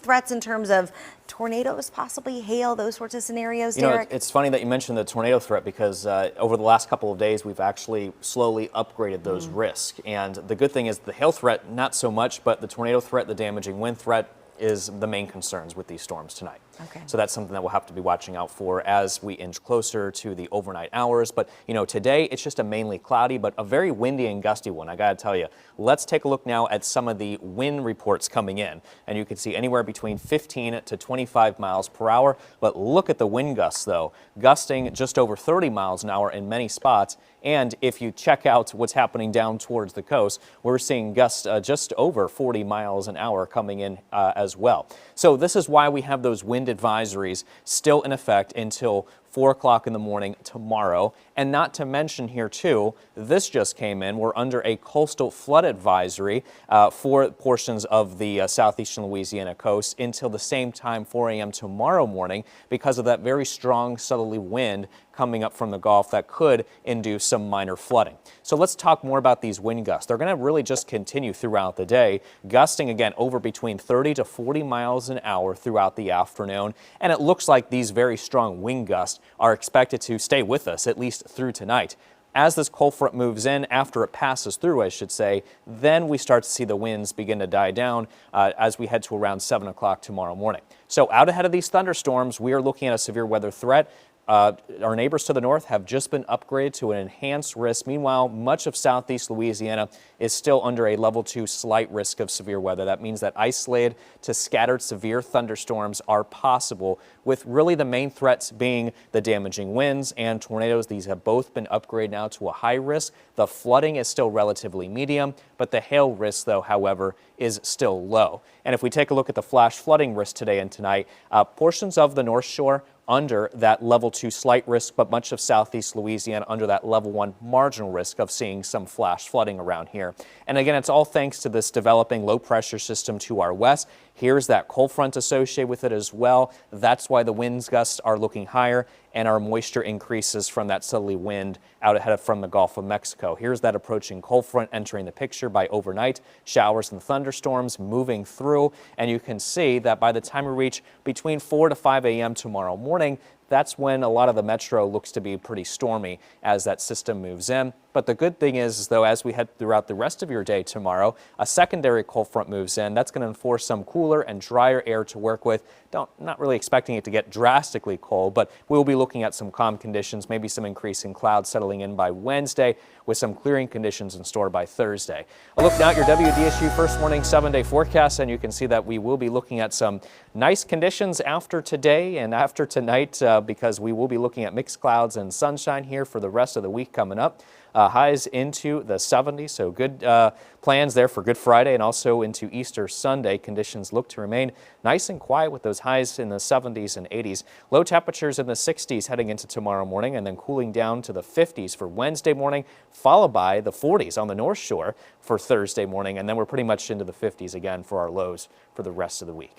threats in terms of tornadoes, possibly hail, those sorts of scenarios, Derek? It's funny that you mentioned the tornado threat because over the last couple of days, we've actually slowly upgraded those risks. And the good thing is the hail threat, not so much, but the tornado threat, the damaging wind threat is the main concerns with these storms tonight. Okay. So that's something that we'll have to be watching out for as we inch closer to the overnight hours. But, today it's just a mainly cloudy, but a very windy and gusty one. I got to tell you, let's take a look now at some of the wind reports coming in. And you can see anywhere between 15 to 25 miles per hour. But look at the wind gusts, though, gusting just over 30 miles an hour in many spots. And if you check out what's happening down towards the coast, we're seeing gusts just over 40 miles an hour coming in as well. So this is why we have those wind advisories still in effect until 4 o'clock in the morning tomorrow. And not to mention here too, this just came in. We're under a coastal flood advisory for portions of the southeastern Louisiana coast until the same time, 4 a.m. tomorrow morning, because of that very strong southerly wind coming up from the Gulf that could induce some minor flooding. So let's talk more about these wind gusts. They're going to really just continue throughout the day, gusting again over between 30 to 40 miles an hour throughout the afternoon. And it looks like these very strong wind gusts are expected to stay with us at least through tonight. As this cold front moves in, after it passes through, I should say, then we start to see the winds begin to die down as we head to around 7 o'clock tomorrow morning. So out ahead of these thunderstorms, we are looking at a severe weather threat. Our neighbors to the north have just been upgraded to an enhanced risk. Meanwhile, much of southeast Louisiana is still under a level 2 slight risk of severe weather. That means that isolated to scattered severe thunderstorms are possible, with really the main threats being the damaging winds and tornadoes. These have both been upgraded now to a high risk. The flooding is still relatively medium, but the hail risk, though, however, is still low. And if we take a look at the flash flooding risk today and tonight, portions of the North Shore under that level 2 slight risk, but much of southeast Louisiana under that level 1 marginal risk of seeing some flash flooding around here. And again, it's all thanks to this developing low pressure system to our west. Here's that cold front associated with it as well. That's why the winds gusts are looking higher and our moisture increases from that southerly wind out ahead from the Gulf of Mexico. Here's that approaching cold front entering the picture by overnight. Showers and thunderstorms moving through, and you can see that by the time we reach between 4 to 5 a.m. tomorrow morning, that's when a lot of the metro looks to be pretty stormy as that system moves in. But the good thing is, though, as we head throughout the rest of your day tomorrow, a secondary cold front moves in. That's going to enforce some cooler and drier air to work with. Not really expecting it to get drastically cold, but we will be looking at some calm conditions, maybe some increasing clouds settling in by Wednesday with some clearing conditions in store by Thursday. A look now at your WDSU First Warning 7-day forecast, and you can see that we will be looking at some nice conditions after today and after tonight because we will be looking at mixed clouds and sunshine here for the rest of the week coming up. Highs into the 70s, so good plans there for Good Friday and also into Easter Sunday. Conditions look to remain nice and quiet with those highs in the 70s and 80s. Low temperatures in the 60s heading into tomorrow morning and then cooling down to the 50s for Wednesday morning, followed by the 40s on the North Shore for Thursday morning, and then we're pretty much into the 50s again for our lows for the rest of the week.